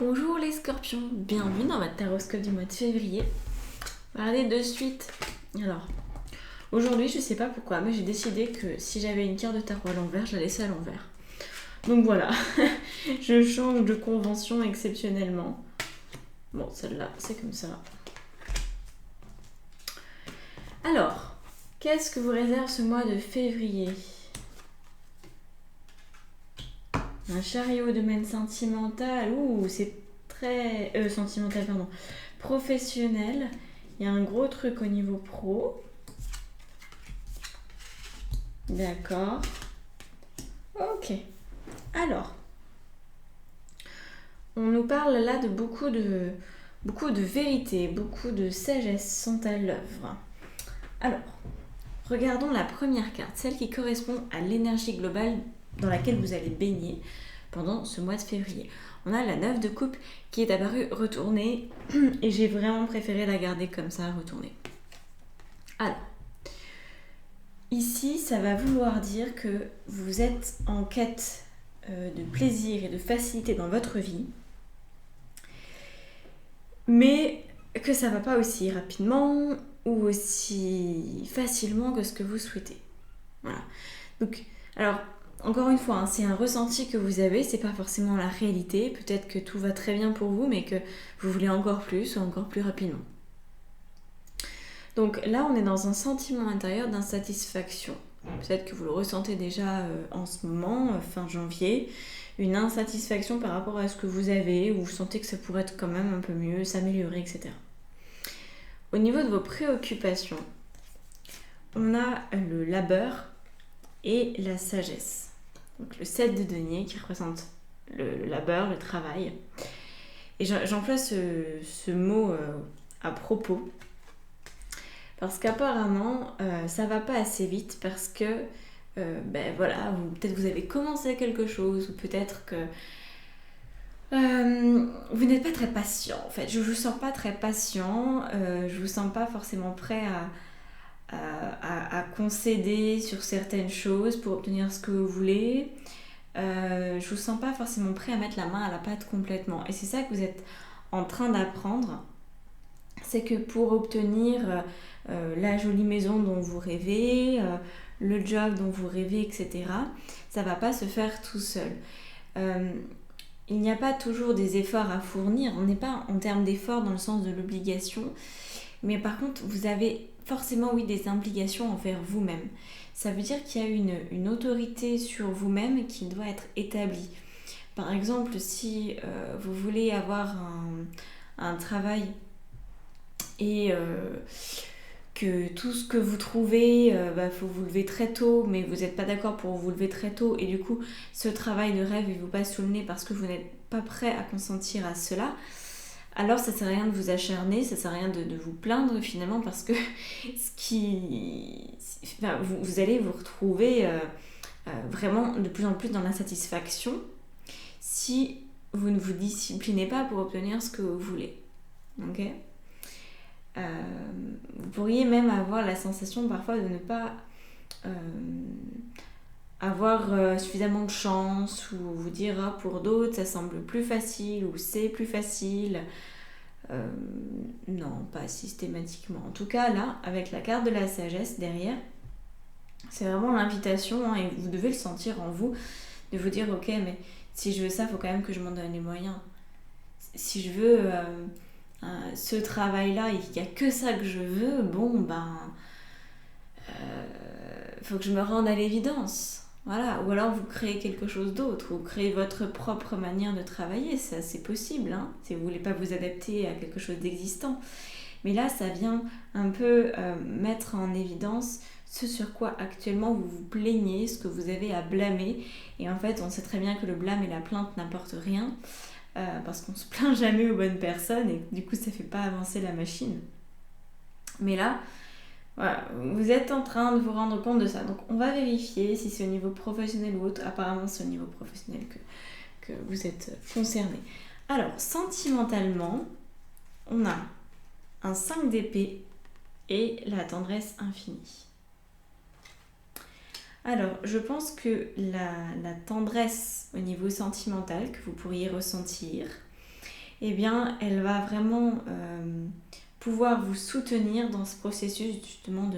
Bonjour les scorpions, bienvenue dans votre taroscope du mois de février. Regardez de suite. Alors, aujourd'hui, je sais pas pourquoi, mais j'ai décidé que si j'avais une carte de tarot à l'envers, je la laissais à l'envers. Donc voilà, je change de convention exceptionnellement. Bon, celle-là, c'est comme ça. Alors, qu'est-ce que vous réserve ce mois de février? Un chariot au domaine sentimental, ouh, c'est très... sentimental, pardon. Professionnel, il y a un gros truc au niveau pro. D'accord. Ok. Alors, on nous parle là de beaucoup de vérité, beaucoup de sagesse sont à l'œuvre. Alors, regardons la première carte, celle qui correspond à l'énergie globale dans laquelle vous allez baigner pendant ce mois de février. On a la 9 de coupe qui est apparue retournée et j'ai vraiment préféré la garder comme ça, retournée. Alors, ici, ça va vouloir dire que vous êtes en quête de plaisir et de facilité dans votre vie, mais que ça ne va pas aussi rapidement ou aussi facilement que ce que vous souhaitez. Voilà. Donc, alors, encore une fois, hein, c'est un ressenti que vous avez, c'est pas forcément la réalité. Peut-être que tout va très bien pour vous, mais que vous voulez encore plus ou encore plus rapidement. Donc là, on est dans un sentiment intérieur d'insatisfaction. Peut-être que vous le ressentez déjà en ce moment, fin janvier, une insatisfaction par rapport à ce que vous avez, ou vous sentez que ça pourrait être quand même un peu mieux, s'améliorer, etc. Au niveau de vos préoccupations, on a le labeur et la sagesse. Donc le 7 de denier qui représente le labeur, le travail. Et j'emploie ce mot à propos, parce qu'apparemment, ça va pas assez vite parce que, voilà, peut-être vous avez commencé quelque chose, ou peut-être que vous n'êtes pas très patient, en fait. Je vous sens pas très patient, je vous sens pas forcément prêt à concéder sur certaines choses pour obtenir ce que vous voulez. Je vous sens pas forcément prêt à mettre la main à la pâte complètement. Et c'est ça que vous êtes en train d'apprendre. C'est que pour obtenir la jolie maison dont vous rêvez, le job dont vous rêvez, etc., ça va pas se faire tout seul. Il n'y a pas toujours des efforts à fournir. On n'est pas en termes d'efforts dans le sens de l'obligation. Mais par contre, vous avez forcément, oui, des implications envers vous-même. Ça veut dire qu'il y a une autorité sur vous-même qui doit être établie. Par exemple, si vous voulez avoir un travail et que tout ce que vous trouvez, faut vous lever très tôt, mais vous n'êtes pas d'accord pour vous lever très tôt, et du coup, ce travail de rêve, il vous passe sous le nez parce que vous n'êtes pas prêt à consentir à cela, alors ça ne sert à rien de vous acharner, ça ne sert à rien de vous plaindre finalement, parce que vous allez vous retrouver vraiment de plus en plus dans l'insatisfaction si vous ne vous disciplinez pas pour obtenir ce que vous voulez. Ok ? Vous pourriez même avoir la sensation parfois de ne pas avoir suffisamment de chance, ou vous dire pour d'autres ça semble plus facile ou c'est plus facile. Non, pas systématiquement. En tout cas là, avec la carte de la sagesse derrière, c'est vraiment l'invitation, et vous devez le sentir en vous, de vous dire ok, mais si je veux ça, il faut quand même que je m'en donne les moyens. Si je veux ce travail-là et qu'il n'y a que ça que je veux, faut que je me rende à l'évidence. Voilà. Ou alors vous créez quelque chose d'autre, vous créez votre propre manière de travailler, c'est possible, hein, si vous ne voulez pas vous adapter à quelque chose d'existant. Mais là, ça vient un peu mettre en évidence ce sur quoi actuellement vous vous plaignez, ce que vous avez à blâmer. Et en fait, on sait très bien que le blâme et la plainte n'apportent rien, parce qu'on se plaint jamais aux bonnes personnes, et du coup, ça fait pas avancer la machine. Mais là, voilà, vous êtes en train de vous rendre compte de ça. Donc, on va vérifier si c'est au niveau professionnel ou autre. Apparemment, c'est au niveau professionnel que vous êtes concerné. Alors, sentimentalement, on a un 5 d'épée et la tendresse infinie. Alors, je pense que la tendresse au niveau sentimental que vous pourriez ressentir, eh bien, elle va vraiment pouvoir vous soutenir dans ce processus justement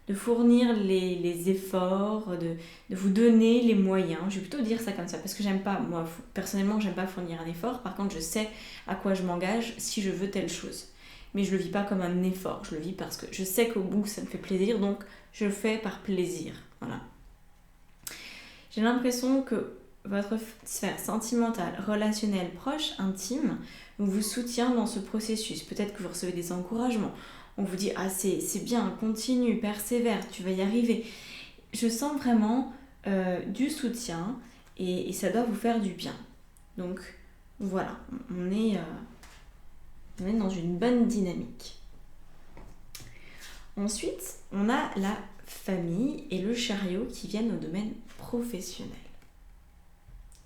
de fournir les efforts, de vous donner les moyens. Je vais plutôt dire ça comme ça, parce que j'aime pas, moi personnellement, j'aime pas fournir un effort. Par contre, je sais à quoi je m'engage si je veux telle chose. Mais je le vis pas comme un effort, je le vis parce que je sais qu'au bout, ça me fait plaisir, donc je le fais par plaisir. Voilà. J'ai l'impression que votre sphère sentimentale, relationnelle, proche, intime, vous soutient dans ce processus. Peut-être que vous recevez des encouragements. On vous dit « Ah, c'est bien, continue, persévère, tu vas y arriver ». Je sens vraiment du soutien et ça doit vous faire du bien. Donc voilà, on est dans une bonne dynamique. Ensuite, on a la famille et le chariot qui viennent au domaine professionnel.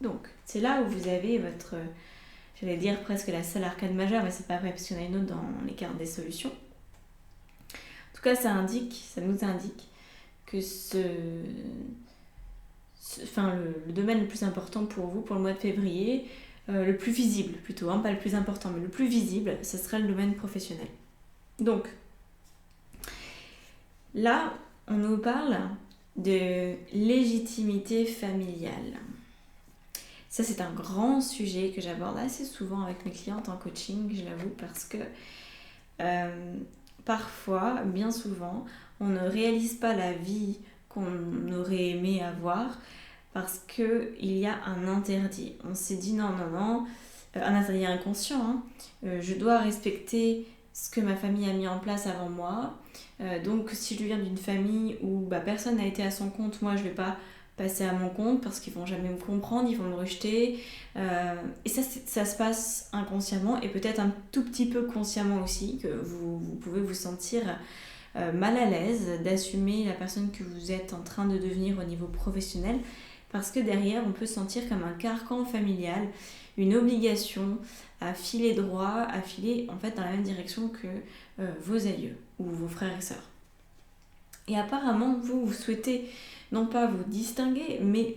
Donc, c'est là où vous avez votre, j'allais dire presque la seule arcane majeure, mais c'est pas vrai parce qu'il y en a une autre dans les cartes des solutions. En tout cas, ça nous indique que le domaine le plus important pour vous, pour le mois de février, le plus visible plutôt, pas le plus important, mais le plus visible, ce serait le domaine professionnel. Donc, là, on nous parle de légitimité familiale. Ça, c'est un grand sujet que j'aborde assez souvent avec mes clientes en coaching, je l'avoue, parce que parfois, bien souvent, on ne réalise pas la vie qu'on aurait aimé avoir parce qu'il y a un interdit. On s'est dit non, un interdit inconscient, je dois respecter ce que ma famille a mis en place avant moi. Donc si je viens d'une famille où personne n'a été à son compte, moi je ne vais pas passer à mon compte parce qu'ils vont jamais me comprendre, ils vont me rejeter. Et ça se passe inconsciemment et peut-être un tout petit peu consciemment aussi, que vous pouvez vous sentir mal à l'aise d'assumer la personne que vous êtes en train de devenir au niveau professionnel, parce que derrière on peut se sentir comme un carcan familial, une obligation à filer droit, à filer en fait dans la même direction que vos aïeux ou vos frères et sœurs. Et apparemment vous souhaitez non pas vous distinguer, mais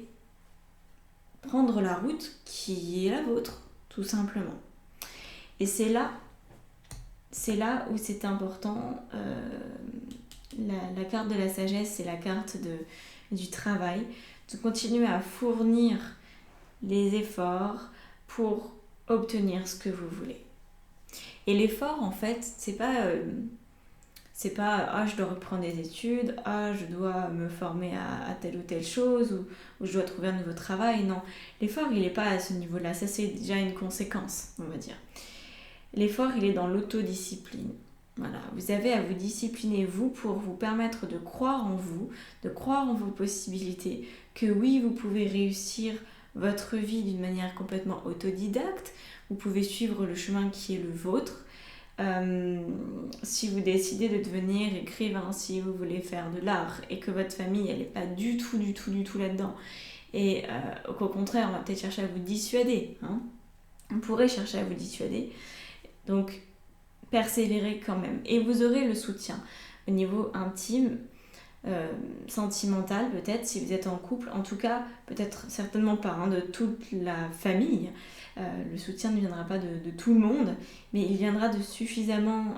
prendre la route qui est la vôtre, tout simplement. Et c'est là où c'est important. La carte de la sagesse, c'est la carte du travail, de continuer à fournir les efforts pour obtenir ce que vous voulez. Et l'effort, en fait, c'est pas je dois reprendre des études, je dois me former à telle ou telle chose, ou je dois trouver un nouveau travail. Non, l'effort, il n'est pas à ce niveau-là. Ça, c'est déjà une conséquence, on va dire. L'effort, il est dans l'autodiscipline. Voilà, vous avez à vous discipliner, vous, pour vous permettre de croire en vous, de croire en vos possibilités, que oui, vous pouvez réussir votre vie d'une manière complètement autodidacte, vous pouvez suivre le chemin qui est le vôtre. Si vous décidez de devenir écrivain, si vous voulez faire de l'art et que votre famille, elle n'est pas du tout là-dedans, et qu'au contraire, on va peut-être chercher à vous dissuader, on pourrait chercher à vous dissuader, donc persévérez quand même et vous aurez le soutien au niveau intime, sentimental peut-être si vous êtes en couple, en tout cas peut-être certainement pas de toute la famille. Le soutien ne viendra pas de tout le monde, mais il viendra de suffisamment,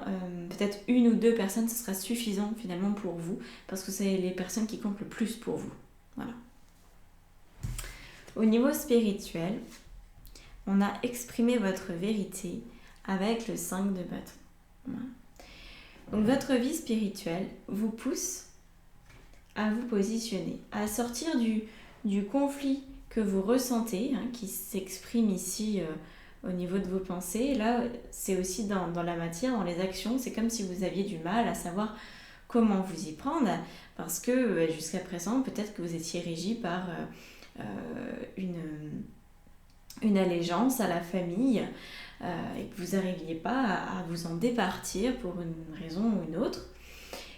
peut-être une ou deux personnes, ce sera suffisant finalement pour vous, parce que c'est les personnes qui comptent le plus pour vous. Voilà. Au niveau spirituel, on a exprimé votre vérité avec le 5 de bâton. Voilà. Donc votre vie spirituelle vous pousse à vous positionner, à sortir du conflit que vous ressentez, qui s'exprime ici au niveau de vos pensées. Là, c'est aussi dans la matière, dans les actions, c'est comme si vous aviez du mal à savoir comment vous y prendre, parce que jusqu'à présent, peut-être que vous étiez régi par une allégeance à la famille, et que vous n'arriviez pas à vous en départir pour une raison ou une autre.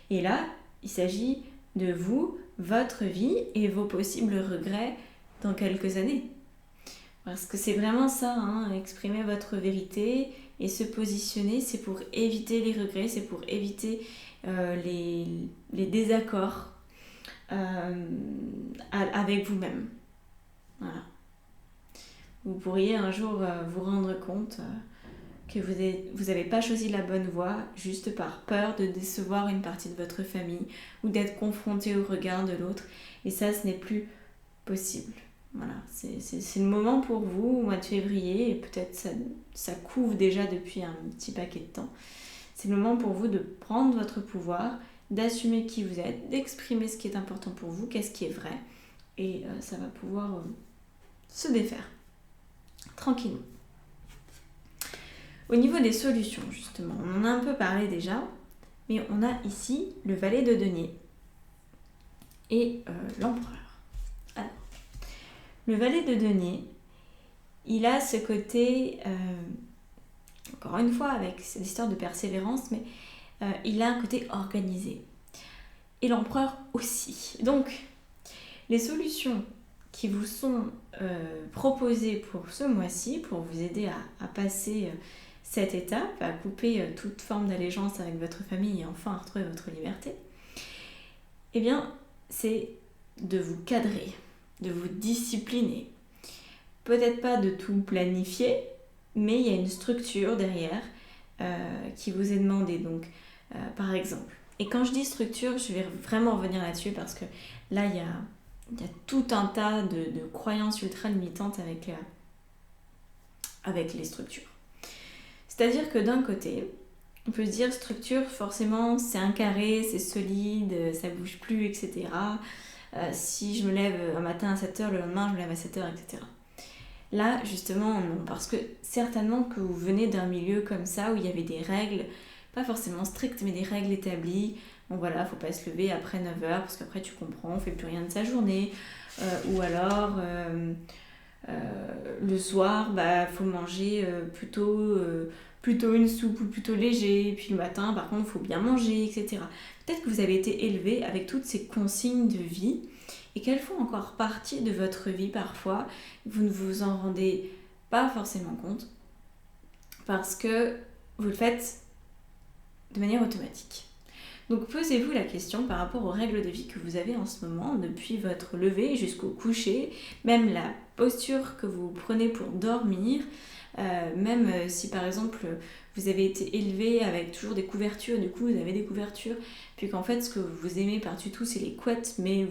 Et là, il s'agit de vous, votre vie et vos possibles regrets dans quelques années. Parce que c'est vraiment ça, exprimer votre vérité et se positionner, c'est pour éviter les regrets, c'est pour éviter les désaccords avec vous-même. Voilà. Vous pourriez un jour vous rendre compte que vous n'avez pas choisi la bonne voie juste par peur de décevoir une partie de votre famille ou d'être confronté au regard de l'autre. Et ça, ce n'est plus possible. Voilà, c'est le moment pour vous, au mois de février, et peut-être ça couve déjà depuis un petit paquet de temps. C'est le moment pour vous de prendre votre pouvoir, d'assumer qui vous êtes, d'exprimer ce qui est important pour vous, qu'est-ce qui est vrai, et ça va pouvoir se défaire tranquillement. Au niveau des solutions, justement, on en a un peu parlé déjà, mais on a ici le valet de denier et l'empereur. Alors, le valet de denier, il a ce côté, encore une fois, avec cette histoire de persévérance, mais il a un côté organisé. Et l'empereur aussi. Donc, les solutions qui vous sont proposées pour ce mois-ci, pour vous aider à passer cette étape, à couper toute forme d'allégeance avec votre famille et enfin à retrouver votre liberté, eh bien, c'est de vous cadrer, de vous discipliner. Peut-être pas de tout planifier, mais il y a une structure derrière qui vous est demandée. Donc, par exemple, et quand je dis structure, je vais vraiment revenir là-dessus parce que là, il y a tout un tas de croyances ultra limitantes avec les structures. C'est-à-dire que d'un côté, on peut se dire structure, forcément, c'est un carré, c'est solide, ça bouge plus, etc. Si je me lève un matin à 7h, le lendemain, je me lève à 7h, etc. Là, justement, non, parce que certainement que vous venez d'un milieu comme ça, où il y avait des règles, pas forcément strictes, mais des règles établies. Bon voilà, faut pas se lever après 9h, parce qu'après tu comprends, on fait plus rien de sa journée. Ou alors, le soir, faut manger plutôt une soupe ou plutôt léger, puis le matin, par contre, il faut bien manger, etc. Peut-être que vous avez été élevé avec toutes ces consignes de vie, et qu'elles font encore partie de votre vie parfois, vous ne vous en rendez pas forcément compte, parce que vous le faites de manière automatique. Donc posez-vous la question par rapport aux règles de vie que vous avez en ce moment, depuis votre lever jusqu'au coucher, même la posture que vous prenez pour dormir, même si par exemple vous avez été élevé avec toujours des couvertures, du coup vous avez des couvertures, puis qu'en fait ce que vous aimez par-dessus tout c'est les couettes, mais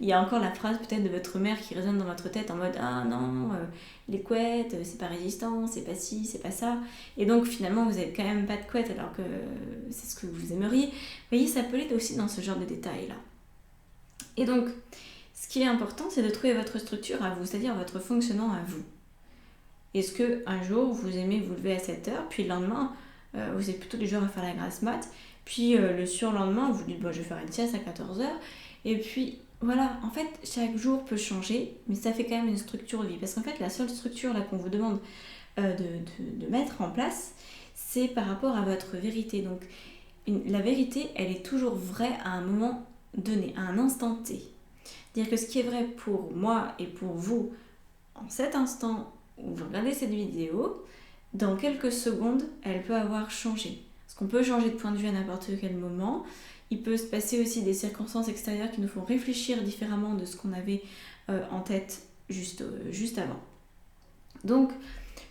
il y a encore la phrase peut-être de votre mère qui résonne dans votre tête en mode « Ah non, les couettes, c'est pas résistant, c'est pas ci, c'est pas ça. » Et donc finalement, vous n'avez quand même pas de couette alors que c'est ce que vous aimeriez. Vous voyez, ça peut être aussi dans ce genre de détails-là. Et donc, ce qui est important, c'est de trouver votre structure à vous, c'est-à-dire votre fonctionnement à vous. Est-ce qu'un jour, vous aimez vous lever à 7h, puis le lendemain, vous êtes plutôt du genre à faire la grasse mat, puis le surlendemain, vous dites « Je vais faire une sieste à 14h. » Et puis, voilà, en fait, chaque jour peut changer, mais ça fait quand même une structure de vie. Parce qu'en fait, la seule structure là qu'on vous demande de mettre en place, c'est par rapport à votre vérité. Donc, la vérité, elle est toujours vraie à un moment donné, à un instant T. C'est-à-dire que ce qui est vrai pour moi et pour vous, en cet instant où vous regardez cette vidéo, dans quelques secondes, elle peut avoir changé. Parce qu'on peut changer de point de vue à n'importe quel moment. Il peut se passer aussi des circonstances extérieures qui nous font réfléchir différemment de ce qu'on avait en tête juste avant. Donc,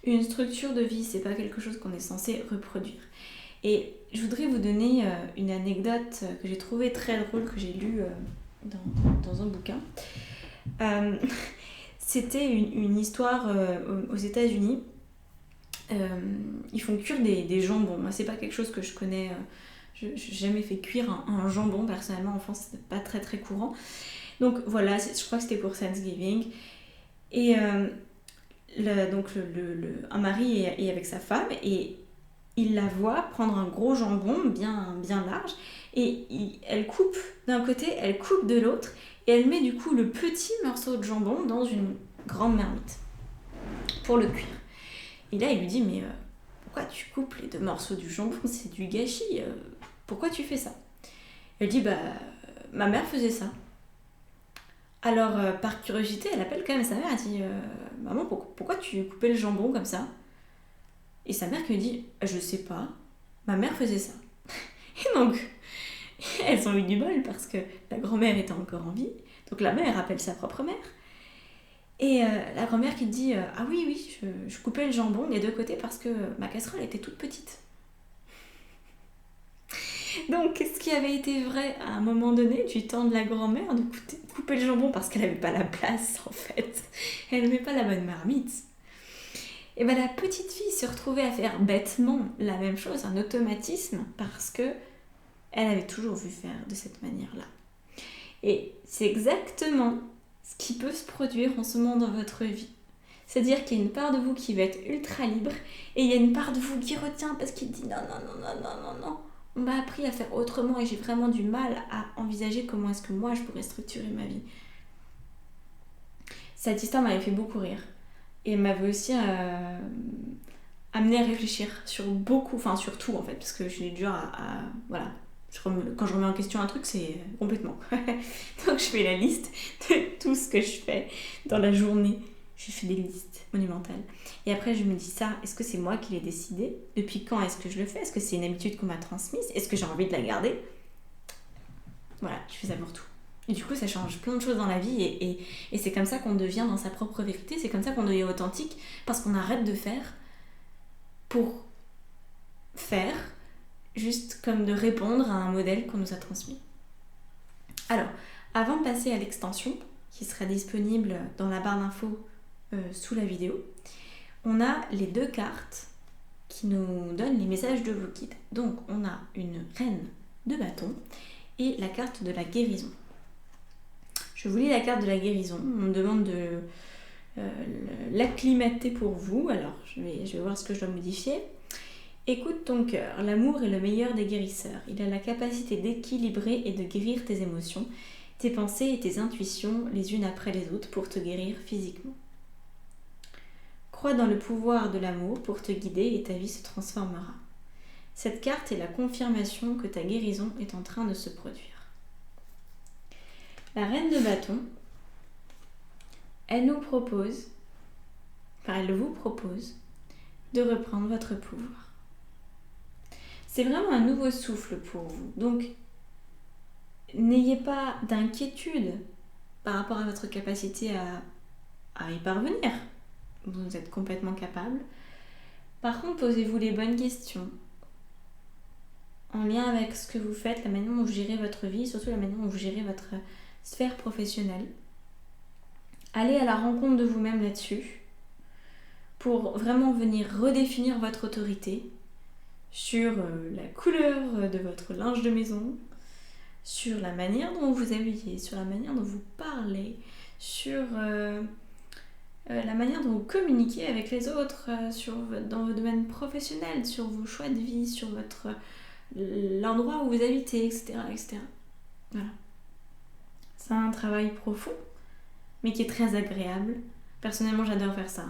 une structure de vie, c'est pas quelque chose qu'on est censé reproduire. Et je voudrais vous donner une anecdote que j'ai trouvée très drôle, que j'ai lue dans un bouquin. C'était une histoire aux États-Unis. Ils font cuire des jambons. Moi, c'est pas quelque chose que je connais. Je n'ai jamais fait cuire un jambon personnellement en France, c'est pas très très courant. Donc voilà, je crois que c'était pour Thanksgiving. Et un mari est avec sa femme et il la voit prendre un gros jambon bien large et elle coupe d'un côté, elle coupe de l'autre et elle met du coup le petit morceau de jambon dans une grande marmite pour le cuire. Et là il lui dit mais pourquoi tu coupes les 2 morceaux du jambon, c'est du gâchis, pourquoi tu fais ça? Elle dit ma mère faisait ça. Alors par curiosité elle appelle quand même sa mère, elle dit maman pourquoi tu coupais le jambon comme ça? Et sa mère qui lui dit je sais pas, ma mère faisait ça. Et donc elles ont eu du bol parce que la grand-mère était encore en vie, donc la mère appelle sa propre mère Et la grand-mère qui dit ah oui, oui, je coupais le jambon des deux côtés parce que ma casserole était toute petite. Donc, ce qui avait été vrai à un moment donné, du temps de la grand-mère, de couper le jambon parce qu'elle n'avait pas la place en fait, elle n'avait pas la bonne marmite. Et bien la petite fille se retrouvait à faire bêtement la même chose, un automatisme, parce que elle avait toujours vu faire de cette manière-là. Et c'est exactement ce qui peut se produire en ce moment dans votre vie. C'est-à-dire qu'il y a une part de vous qui va être ultra libre et il y a une part de vous qui retient parce qu'il dit non, non, non, non, non, non, non. On m'a appris à faire autrement et j'ai vraiment du mal à envisager comment est-ce que moi je pourrais structurer ma vie. Cette histoire m'avait fait beaucoup rire et m'avait aussi amené à réfléchir sur beaucoup, enfin sur tout en fait, parce que j'ai du genre voilà. Quand je remets en question un truc, c'est complètement. Donc je fais la liste de tout ce que je fais dans la journée. Je fais des listes monumentales. Et après, je me dis ça, est-ce que c'est moi qui l'ai décidé? Depuis quand est-ce que je le fais? Est-ce que c'est une habitude qu'on m'a transmise? Est-ce que j'ai envie de la garder? Voilà, je fais ça pour tout. Et du coup, ça change plein de choses dans la vie et c'est comme ça qu'on devient dans sa propre vérité. C'est comme ça qu'on devient authentique parce qu'on arrête de faire pour faire, juste comme de répondre à un modèle qu'on nous a transmis. Alors, avant de passer à l'extension, qui sera disponible dans la barre d'infos sous la vidéo, on a les deux cartes qui nous donnent les messages de vos guides. Donc, on a une reine de bâton et la carte de la guérison. Je vous lis la carte de la guérison. On me demande de l'acclimater pour vous. Alors, je vais voir ce que je dois modifier. Écoute ton cœur, l'amour est le meilleur des guérisseurs. Il a la capacité d'équilibrer et de guérir tes émotions, tes pensées et tes intuitions les unes après les autres pour te guérir physiquement. Crois dans le pouvoir de l'amour pour te guider et ta vie se transformera. Cette carte est la confirmation que ta guérison est en train de se produire. La reine de bâton, elle vous propose de reprendre votre pouvoir. C'est vraiment un nouveau souffle pour vous. Donc, n'ayez pas d'inquiétude par rapport à votre capacité à y parvenir. Vous êtes complètement capable. Par contre, posez-vous les bonnes questions en lien avec ce que vous faites, la manière dont vous gérez votre vie, surtout la manière dont vous gérez votre sphère professionnelle. Allez à la rencontre de vous-même là-dessus pour vraiment venir redéfinir votre autorité sur la couleur de votre linge de maison, sur la manière dont vous habillez, sur la manière dont vous parlez, sur la manière dont vous communiquez avec les autres, dans vos domaines professionnels, sur vos choix de vie, sur l'endroit où vous habitez, etc., etc. Voilà. C'est un travail profond, mais qui est très agréable. Personnellement, j'adore faire ça.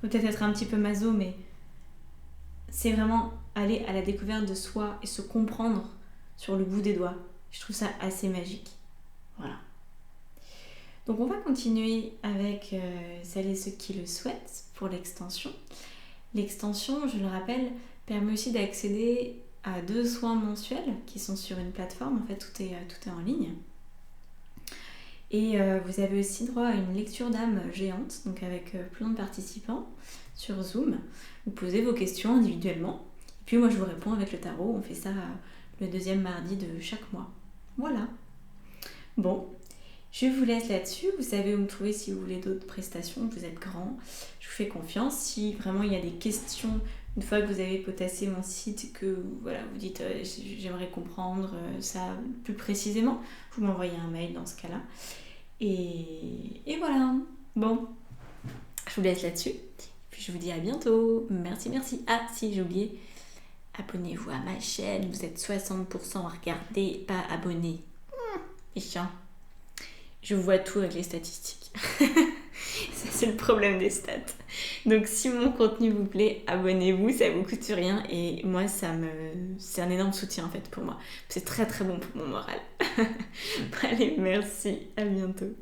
Peut-être être un petit peu maso, mais c'est vraiment aller à la découverte de soi et se comprendre sur le bout des doigts. Je trouve ça assez magique. Voilà. Donc on va continuer avec celles et ceux qui le souhaitent pour l'extension. L'extension, je le rappelle, permet aussi d'accéder à 2 soins mensuels qui sont sur une plateforme. En fait, tout est en ligne. Et vous avez aussi droit à une lecture d'âme géante, donc avec plein de participants sur Zoom. Vous posez vos questions individuellement. Et puis moi, je vous réponds avec le tarot. On fait ça le 2e mardi de chaque mois. Voilà. Bon, je vous laisse là-dessus. Vous savez où me trouver si vous voulez d'autres prestations. Vous êtes grand. Je vous fais confiance. Si vraiment il y a des questions, une fois que vous avez potassé mon site, que voilà, vous dites j'aimerais comprendre ça plus précisément, vous m'envoyez un mail dans ce cas-là. Et voilà. Bon, je vous laisse là-dessus. Puis je vous dis à bientôt. Merci. Ah, si, j'ai oublié. Abonnez-vous à ma chaîne. Vous êtes 60% à regarder, pas abonnés. Méchant. Je vois tout avec les statistiques. Ça, c'est le problème des stats. Donc, si mon contenu vous plaît, abonnez-vous. Ça vous coûte rien. Et moi, c'est un énorme soutien, en fait, pour moi. C'est très, très bon pour mon moral. Allez, merci. À bientôt.